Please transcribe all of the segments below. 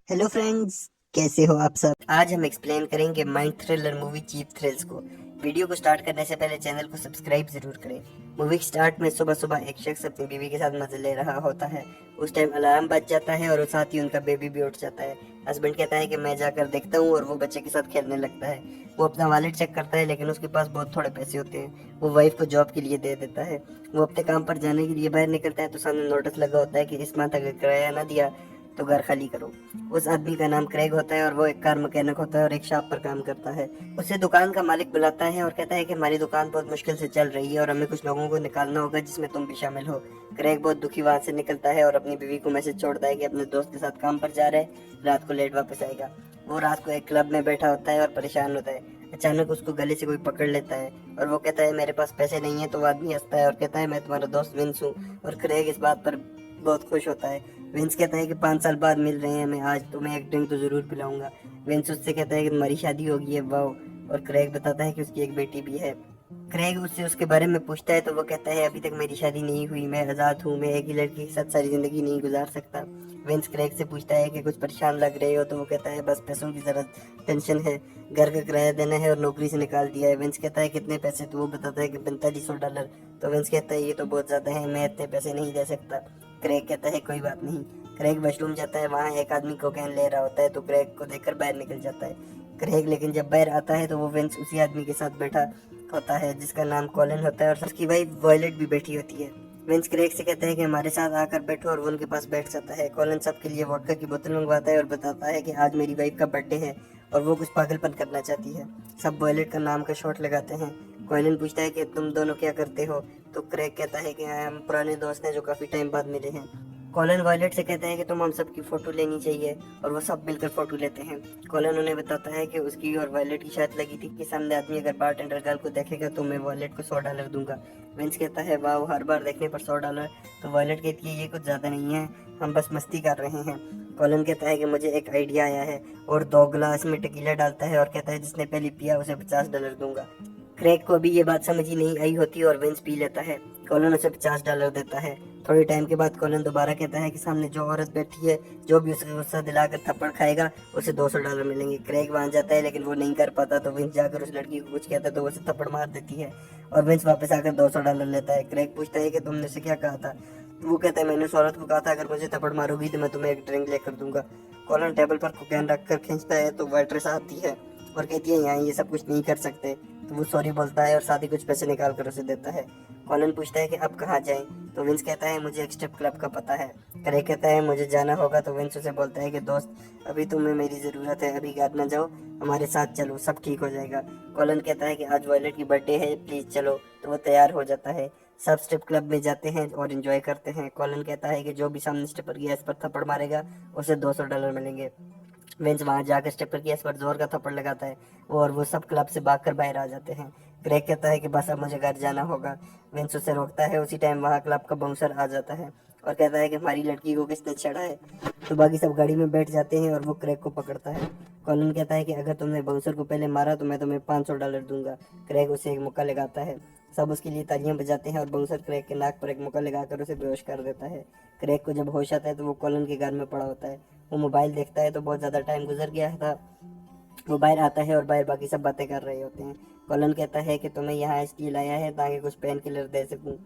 Hello friends, कैसे हो आप सब। आज हम एक्सप्लेन करेंगे mind thriller movie cheap thrills को। वीडियो को स्टार्ट करने से पहले चैनल को सब्सक्राइब जरूर करें। मूवी स्टार्ट में सुबह सुबह एक शख्स अपनी बीवी के साथ मजे ले रहा होता है। उस टाइम अलार्म बज जाता है और साथ ही उनका बेबी भी उठ जाता है। हस्बैंड कहता है कि मैं जाकर देखता हूँ और वो बच्चे के साथ खेलने लगता है। वो अपना वॉलेट चेक करता है लेकिन उसके पास बहुत थोड़े पैसे होते हैं। वो वाइफ को जॉब के लिए दे देता है। वो अपने काम पर जाने के लिए बाहर निकलता है तो सामने नोटिस लगा होता है कि इस माह तक किराया ना दिया तो घर खाली करो। उस आदमी का नाम क्रेग होता है और वो एक कार मैकेनिक होता है और एक शॉप पर काम करता है। उसे दुकान का मालिक बुलाता है और कहता है कि हमारी दुकान बहुत मुश्किल से चल रही है और हमें कुछ लोगों को निकालना होगा जिसमें तुम भी शामिल हो। क्रेग बहुत दुखी वहां से निकलता है और अपनी बीवी को मैसेज छोड़ता है कि अपने दोस्त के साथ काम पर जा रहे हैं, रात को लेट वापस आएगा। वो रात को एक क्लब में बैठा होता है और परेशान होता है। अचानक उसको गले से कोई पकड़ लेता है और वो कहता है मेरे पास पैसे नहीं है। तो वो आदमी हंसता है और कहता है मैं तुम्हारा दोस्त विंस हूँ। और क्रेग इस बात पर बहुत खुश होता है। विंस कहता है कि 5 साल बाद मिल रहे हैं, मैं आज तुम्हें एक ड्रिंक तो जरूर पिलाऊंगा। विंस उससे कहता है कि तुम्हारी शादी होगी है, वाह। और क्रेग बताता है कि उसकी एक बेटी भी है। क्रेग उससे उसके बारे में पूछता है तो वो कहता है अभी तक मेरी शादी नहीं हुई, मैं आज़ाद हूँ, मैं एक ही लड़की के साथ सारी जिंदगी नहीं गुजार सकता। विंस क्रेग से पूछता है कि कुछ परेशान लग रहे हो तो वो कहता है बस पैसों की जरा टेंशन है, घर का किराया देना है और नौकरी से निकाल दिया है। विंस कहता है कितने पैसे, तो वो बताता है कि $4500। तो विंस कहता है ये तो बहुत ज़्यादा है, मैं इतने पैसे नहीं दे सकता। क्रेग कहता है कोई बात नहीं। क्रेग वॉशरूम जाता है, वहाँ एक आदमी कोकेन ले रहा होता है तो क्रेग को देखकर बाहर निकल जाता है। क्रेग लेकिन जब बाहर आता है तो वो विंस उसी आदमी के साथ बैठा होता है जिसका नाम कॉलिन होता है और उसकी वाइफ वॉयलेट भी बैठी होती है। विंस क्रेग से कहता है कि हमारे साथ आकर बैठो और वो उनके पास बैठ जाता है। कॉलिन सबके लिए वोडका की बोतल मंगवाता है और बताता है कि आज मेरी वाइफ का बर्थडे है और वो कुछ पागलपन करना चाहती है। सब वॉयलेट का नाम का शॉट लगाते हैं। कॉलिन पूछता है कि तुम दोनों क्या करते हो। तो क्रेग कहता है कि हम पुराने दोस्त हैं जो काफी टाइम बाद मिले हैं। कॉलन वॉयलेट से कहता है कि तुम हम सब की फोटो लेनी चाहिए और वो सब मिलकर फोटो लेते हैं। कॉलन उन्हें बताता है कि उसकी और वॉयलेट की शायद लगी थी कि सामने आदमी अगर बारटेंडर गर्ल को देखेगा तो मैं वॉयलेट को $100 दूंगा। विंस कहता है वाह, हर बार देखने पर $100। तो वॉयलेट कहती है ये कुछ ज्यादा नहीं है, हम बस मस्ती कर रहे हैं। कॉलन कहता है कि मुझे एक आइडिया आया है और 2 गिलास में टेकीला डालता है और कहता है जिसने पहले पिया उसे $50 दूंगा। क्रेग को अभी ये बात समझ ही नहीं आई होती और विंस पी लेता है। कॉलन उसे $50 देता है। थोड़े टाइम के बाद कॉलन दोबारा कहता है कि सामने जो औरत बैठी है, जो भी उसे गुस्सा दिलाकर थप्पड़ खाएगा उसे $200 मिलेंगे। क्रेग वहां जाता है लेकिन वो नहीं कर पाता तो विंस जाकर उस लड़की को कुछ कहता है तो वो उसे थप्पड़ मार देती है और विंस वापस आकर $200 लेता है। क्रेग पूछता है कि तुमने उसे क्या कहा था। तो वो कहता है मैंने उस औरत को कहा था अगर मुझे थप्पड़ मारोगी तो मैं तुम्हें एक ड्रिंक लेकर दूंगा। कॉलन टेबल पर कोकेन रखकर खींचता है तो वेट्रेस आती है और कहती है यहाँ ये सब कुछ नहीं कर सकते। तो वो सॉरी बोलता है और साथ ही कुछ पैसे निकाल कर उसे देता है। कॉलन पूछता है कि अब कहाँ जाएं। तो विंस कहता है मुझे एक स्ट्रिप क्लब का पता है। करे कहता है मुझे जाना होगा। तो विंस उसे बोलता है कि दोस्त अभी तुम्हें मेरी ज़रूरत है, अभी घर न जाओ, हमारे साथ चलो, सब ठीक हो जाएगा। कॉलन कहता है कि आज वॉयलेट की बर्थडे है, प्लीज़ चलो। तो वो तैयार हो जाता है। सब स्ट्रिप क्लब में जाते हैं और एंजॉय करते हैं। कॉलन कहता है कि जो भी सामने स्ट्रिपर की गैस पर थप्पड़ मारेगा उसे $200 मिलेंगे। विंस वहां जाकर स्टेपर की पर जोर का थप्पड़ लगाता है और वो सब क्लब से भागकर बाहर आ जाते हैं। क्रेग कहता है कि बस अब मुझे घर जाना होगा। विंस उसे रोकता है। उसी टाइम वहां क्लब का बाउंसर आ जाता है और कहता है कि हमारी लड़की को किसने छेड़ा है। तो बाकी सब गाड़ी में बैठ जाते हैं और वो क्रेग को पकड़ता है। कॉलिन कहता है कि अगर तुमने बाउंसर को पहले मारा तो मैं तुम्हें $500 दूंगा। क्रेग उसे एक मुक्का लगाता है। सब उसके लिए तालियां बजाते हैं और बाउंसर क्रेग के नाक पर एक मुक्का लगाकर उसे बेहोश कर देता है। क्रेग को जब होश आता है तो वो कॉलिन के घर में पड़ा होता है। वो मोबाइल देखता है तो बहुत ज़्यादा टाइम गुजर गया था। वो बाहर आता है और बाहर बाकी सब बातें कर रहे होते हैं। कॉलन कहता है कि तुम्हें यहाँ इसलिए लाया है ताकि कुछ पेन किलर दे सकूँ।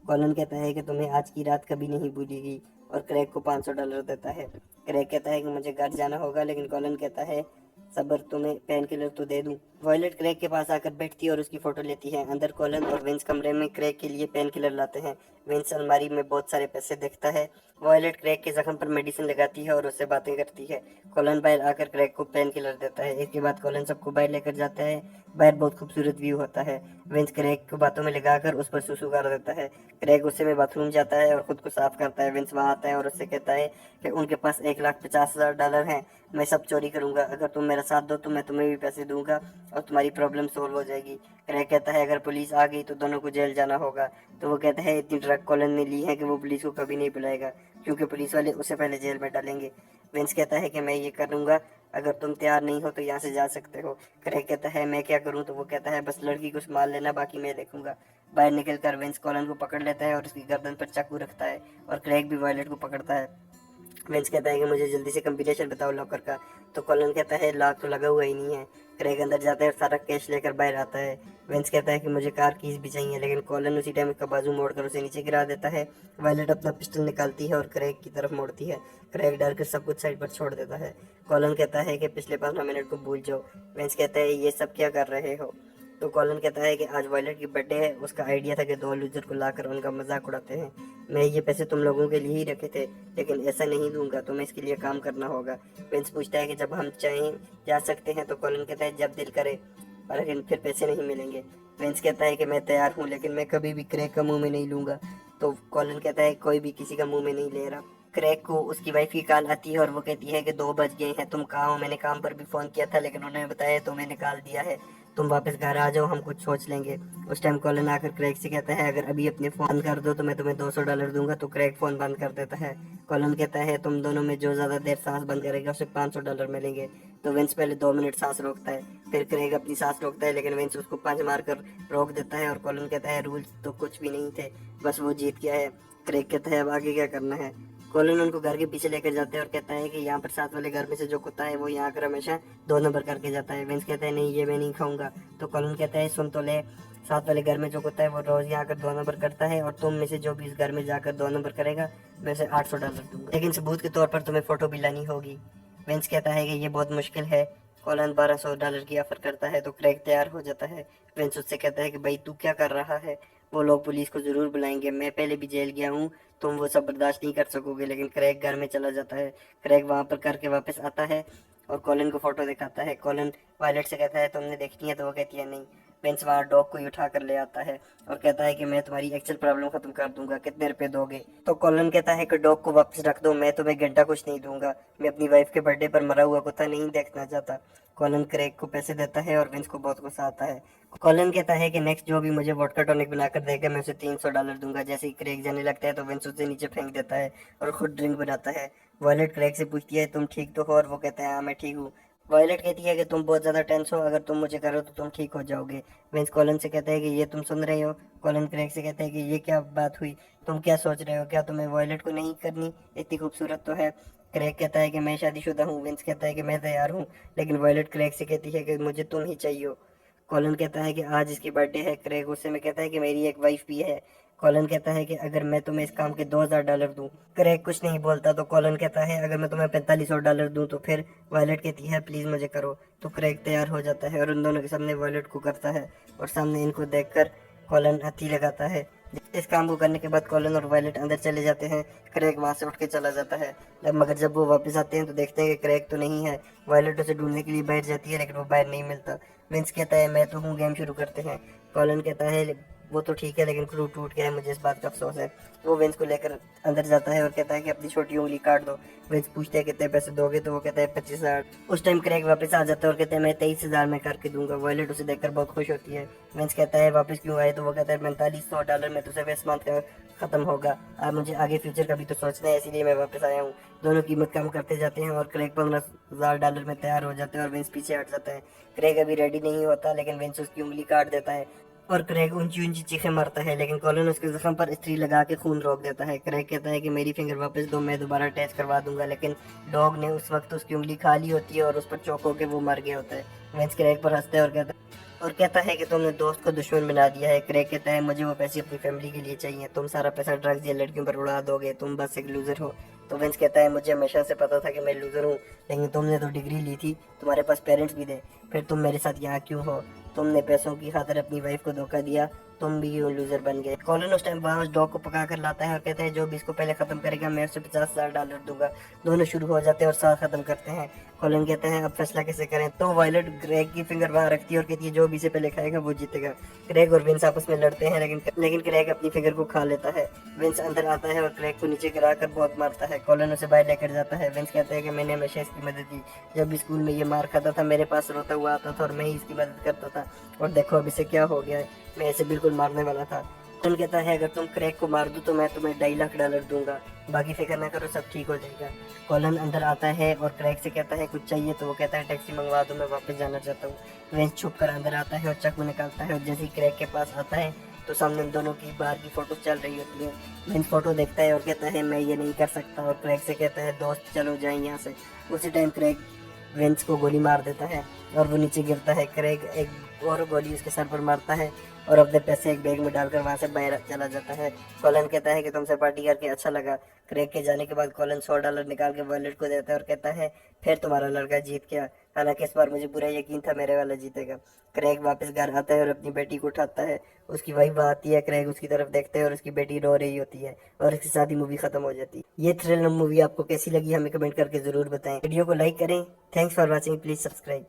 कॉलन कहता है कि तुम्हें आज की रात कभी नहीं भूलेगी और क्रेग को $500 देता है। क्रेग कहता है कि मुझे घर जाना होगा लेकिन कॉलन कहता है सबर, तुम्हें पेन किलर तो दे दूं। वॉयलेट क्रेग के पास आकर बैठती है और उसकी फोटो लेती है। अंदर कॉलन और विंस कमरे में क्रेग के लिए पेन किलर लाते हैं। विंस अलमारी में बहुत सारे पैसे देखता है। वॉयलेट क्रेग के जख्म पर मेडिसिन लगाती है और उससे बातें करती है। कॉलन बाहर आकर क्रेग को पेन किलर देता है। इसके बाद कॉलन सबको बाहर लेकर जाता है। बाहर बहुत खूबसूरत व्यू होता है। विंस क्रेग को बातों में लगाकर उस पर सुसु कर देता है। क्रेग गुस्से में बाथरूम जाता है और खुद को साफ करता है। विंस वहां आता है और उससे कहता है कि उनके पास $1,50,000 हैं, मैं सब चोरी करूंगा, अगर तुम मेरा साथ दो तो मैं तुम्हें भी पैसे दूंगा और तुम्हारी प्रॉब्लम सोल्व हो जाएगी। क्रेग कहता है अगर पुलिस आ गई तो दोनों को जेल जाना होगा। तो वो कहता है इतनी ड्रग कॉलन ने ली है कि वो पुलिस को कभी नहीं बुलाएगा क्योंकि पुलिस वाले उसे पहले जेल में डालेंगे। विंस कहता है कि मैं ये करूंगा, अगर तुम तैयार नहीं हो तो यहाँ से जा सकते हो। क्रेग कहता है मैं क्या करूँ। तो वो कहता है बस लड़की को संभाल लेना, बाकी मैं देखूंगा। बाहर निकलकर विंस कॉलन को पकड़ लेता है और उसकी गर्दन पर चाकू रखता है और क्रेग भी वॉयलेट को पकड़ता है। वेंस कहता है कि मुझे जल्दी से कम्बिनेशन बताओ लॉकर का। तो कॉलन कहता है लॉक तो लगा हुआ ही नहीं है। क्रेग अंदर जाता है और सारा कैश लेकर बाहर आता है। वेंस कहता है कि मुझे कार कीज भी चाहिए, लेकिन कॉलन उसी टाइम उसका बाजू मोड़कर उसे नीचे गिरा देता है। वायलेट अपना पिस्टल निकालती है और क्रेग की तरफ मोड़ती है। क्रेग डर कर सब कुछ साइड पर छोड़ देता है। कॉलन कहता है कि पिछले 15 मिनट को भूल जाओ। वेंस कहता है ये सब क्या कर रहे हो। तो कॉलन कहता है कि आज वायलेट की बर्थडे है, उसका आइडिया था कि 2 लूजर को लाकर उनका मजाक उड़ाते हैं। मैं ये पैसे तुम लोगों के लिए ही रखे थे, लेकिन ऐसा नहीं दूंगा, तुम्हें इसके लिए काम करना होगा। वेंस पूछता है कि जब हम चाहें जा सकते हैं। तो कॉलन कहता है जब दिल करे, और लेकिन फिर पैसे नहीं मिलेंगे। वेंस कहता है कि मैं तैयार हूँ, लेकिन मैं कभी भी क्रेग का मुंह में नहीं लूंगा। तो कॉलन कहता है कोई भी किसी का मुंह में नहीं ले रहा। क्रेग को उसकी वाइफ की कॉल आती है और वो कहती है कि 2 बज गए हैं, तुम कहाँ हो। मैंने काम पर भी फ़ोन किया था, लेकिन उन्होंने बताया तुम्हें निकाल दिया है। तुम वापस घर आ जाओ, हम कुछ सोच लेंगे। उस टाइम कॉलन आकर क्रेग से कहता है अगर अभी अपने फ़ोन बंद कर दो तो मैं तुम्हें $200 दूंगा। तो क्रेग फ़ोन बंद कर देता है। कॉलन कहता है तुम दोनों में जो ज़्यादा देर सांस बंद करेगा उसे $500 मिलेंगे। तो वेंस पहले 2 मिनट सांस रोकता है, फिर क्रेग अपनी सांस रोकता है, लेकिन वेंस उसको पंच मारकर रोक देता है। और कॉलन कहता है रूल्स तो कुछ भी नहीं थे, बस वो जीत गया है। क्रेग कहता है अब आगे क्या करना है। कॉलन उनको घर के पीछे लेकर जाते हैं और कहता है कि यहाँ पर साथ वाले घर में से जो कुत्ता है वो यहाँ आकर हमेशा 2 नंबर करके जाता है। वेंस कहता है नहीं, ये मैं नहीं खाऊंगा। तो कॉलन कहता है सुन तो ले, साथ वाले घर में जो कुत्ता है वो रोज यहाँ आकर 2 नंबर करता है, और तुम में से जो भी इस घर में जाकर 2 नंबर करेगा मैं उसे $800 दूंगा, लेकिन सबूत के तौर पर तुम्हें फोटो भी लानी होगी। वेंस कहता है कि ये बहुत मुश्किल है। कॉलन $1200 की ऑफर करता है तो क्रेग तैयार हो जाता है। वेंस उससे कहता है कि भाई तू क्या कर रहा है। वो लोग पुलिस को जरूर बुलाएंगे, मैं पहले भी जेल गया हूँ, तुम वो सब बर्दाश्त नहीं कर सकोगे। लेकिन क्रेग घर में चला जाता है। क्रेग वहाँ पर करके वापस आता है और कॉलन को फोटो दिखाता है। कॉलन वायलेट से कहता है तुमने देखनी है। तो वो कहती है नहीं। वेंस वहाँ डॉग को ही उठा कर ले आता है और कहता है कि मैं तुम्हारी एक्चुअल प्रॉब्लम खत्म कर दूंगा, कितने रुपए दोगे। तो कॉलन कहता है कि डॉग को वापस रख दो, मैं तुम्हें घंटा कुछ नहीं दूंगा, मैं अपनी वाइफ के बर्थडे पर मरा हुआ कुत्ता नहीं देखना चाहता। कॉलन क्रेग को पैसे देता है और वेंस को बहुत गुस्सा आता है। कॉलन कहता है कि नेक्स्ट जो भी मुझे वोडका टॉनिक बनाकर देगा मैं उसे $300 दूंगा। जैसे ही क्रेग जाने लगता है तो वेंस उसे नीचे फेंक देता है और खुद ड्रिंक बनाता है। वॉयलेट क्रेग से पूछती है तुम ठीक तो हो, और वो कहता है हाँ मैं ठीक हूँ। वॉयलेट कहती है कि तुम बहुत ज़्यादा टेंस हो, अगर तुम मुझे करो तो तुम ठीक हो जाओगे। वेंस कॉलन से कहता है कि ये तुम सुन रहे हो। कॉलन क्रेग से कहता है कि ये क्या बात हुई, तुम क्या सोच रहे हो, क्या तुम्हें वॉयलेट को नहीं करनी, इतनी खूबसूरत तो है। क्रेग कहता है कि मैं शादीशुदा हूँ। वेंस कहता है कि मैं तैयार हूँ, लेकिन वॉयलेट क्रेग से कहती है कि मुझे तुम ही चाहिए हो। कॉलन कहता है कि आज इसकी बर्थडे है। क्रेग गुस्से में कहता है कि मेरी एक वाइफ भी है। कॉलन कहता है कि अगर मैं तुम्हें इस काम के $2000 दूं। क्रेग कुछ नहीं बोलता। तो कॉलन कहता है अगर मैं तुम्हें $4500 दूं तो फिर। वायलेट कहती है प्लीज मुझे करो। तो क्रेग तैयार हो जाता है और उन दोनों के सामने वायलेट को करता है, और सामने इनको देखकर कॉलन हथी लगाता है। इस काम को करने के बाद कॉलन और वायलेट अंदर चले जाते हैं। क्रेग वहां से उठ के चला जाता है। मगर जब वो वापस आते हैं तो देखते हैं कि क्रेग तो नहीं है। वायलेट उसे ढूंढने के लिए बैठ जाती है, लेकिन वो बाहर नहीं मिलता। विंस कहता है मैं तो हूँ, गेम शुरू करते हैं। कॉलन कहता है वो तो ठीक है, लेकिन क्रू टूट गया है, मुझे इस बात का अफसोस है। वो विंस को लेकर अंदर जाता है और कहता है कि अपनी छोटी उंगली काट दो। विंस पूछते हैं कितने पैसे दोगे। तो वो कहता है 25,000। उस टाइम क्रेग वापस आ जाता है और कहता है मैं 23,000 में करके दूंगा। वॉयलेट उसे देखकर बहुत खुश होती है। विंस कहता है वापस क्यों आए। तो वो कहता है $4500 में तो सिर्फ इस मंथ का खत्म होगा, अब मुझे आगे फ्यूचर का भी तो सोचना है, इसीलिए मैं वापस आया हूँ। दोनों कीमत कम करते जाते हैं और क्रेग $15,000 में तैयार हो जाते हैं और विंस पीछे हट जाता है। क्रेग अभी रेडी नहीं होता, लेकिन विंस उसकी उंगली काट देता है और क्रेग ऊंची ऊंची चीखें मारता है, लेकिन कॉलन उसके जख्म पर इस्त्री लगा के खून रोक देता है। क्रेग कहता है कि मेरी फिंगर वापस दो, मैं दोबारा अटैच करवा दूंगा, लेकिन डॉग ने उस वक्त उसकी उंगली खा ली होती है और उस पर चौक होकर वो मर गया होता है। विंस क्रेग पर हंसता है और कहता है कि तुमने दोस्त को दुश्मन बना दिया है। क्रेग कहता है मुझे वो पैसे अपनी फैमिली के लिए चाहिए, तुम सारा पैसा ड्रग्स या लड़कियों पर उड़ा दोगे, तुम बस एक लूजर हो। तो विंस कहता है मुझे हमेशा से पता था कि मैं लूजर हूँ, लेकिन तुमने तो डिग्री ली थी, तुम्हारे पास पेरेंट्स भी थे, फिर तुम मेरे साथ यहाँ क्यों हो। तुमने पैसों की खातिर अपनी वाइफ को धोखा दिया, तुम भी यूं लूजर बन गए। कॉलन उस टाइम वहाँ उस डॉग को पका कर लाता है और कहता है जो भी इसको पहले खत्म करेगा मैं उसे $50,000 दूंगा। दोनों शुरू हो जाते हैं और साथ खत्म करते हैं। कॉलन कहता है अब फैसला कैसे करें। तो वायलेट ग्रेग की फिंगर वहाँ रखती है और कहती है जो भी इसे पहले खाएगा वो जीतेगा। ग्रेग और विंस आपस में लड़ते हैं, लेकिन ग्रेग अपनी फिंगर को खा लेता है। विंस अंदर आता है और ग्रेग को नीचे गिरा कर बहुत मारता है। कॉलन उसे बाहर लेकर जाता है। विंस कहता है कि मैंने हमेशा इसकी मदद की, जब भी स्कूल में ये मार खाता था मेरे पास रोता हुआ आता था और मैं ही इसकी मदद करता था, और देखो अब इसे क्या हो गया है, मैं इसे बिल्कुल मारने वाला था। कॉलन कहता है अगर तुम क्रेग को मार दो तो मैं तुम्हें $2.5 लाख दूंगा, बाकी फिक्र ना करो, सब ठीक हो जाएगा। कॉलन अंदर आता है और क्रेग से कहता है कुछ चाहिए। तो वो कहता है टैक्सी मंगवा दो, मैं वापस जाना चाहता हूँ। विंस छुप कर अंदर आता है और चाकू निकालता है, और जैसे ही क्रेग के पास आता है तो सामने उन दोनों की बाहर की फोटो चल रही होती है। वेंस फोटो देखता है और कहता है मैं ये नहीं कर सकता, और क्रेग से कहता है दोस्त चलो जाएं यहाँ से। उसी टाइम क्रेग वेंस को गोली मार देता है और वो नीचे गिरता है। क्रेग एक और गोली उसके सर पर मारता है और अपने पैसे एक बैग में डालकर वहाँ से बाहर चला जाता है। कॉलन कहता है कि तुमसे पार्टी करके अच्छा लगा। क्रेग के जाने के बाद कॉलन $100 निकाल के वॉलेट को देता है और कहता है फिर तुम्हारा लड़का जीत गया। हालांकि इस बार मुझे पूरा यकीन था मेरे वाला जीतेगा। क्रेग वापस घर आता है और अपनी बेटी को उठाता है। उसकी वाइफ वहाँ आती है, क्रेग उसकी तरफ देखते हैं और उसकी बेटी रो रही होती है और इसके साथ ही मूवी खत्म हो जाती है। ये थ्रिलर मूवी आपको कैसी लगी हमें कमेंट करके जरूर बताएं। वीडियो को लाइक करें। Thanks for watching, please subscribe.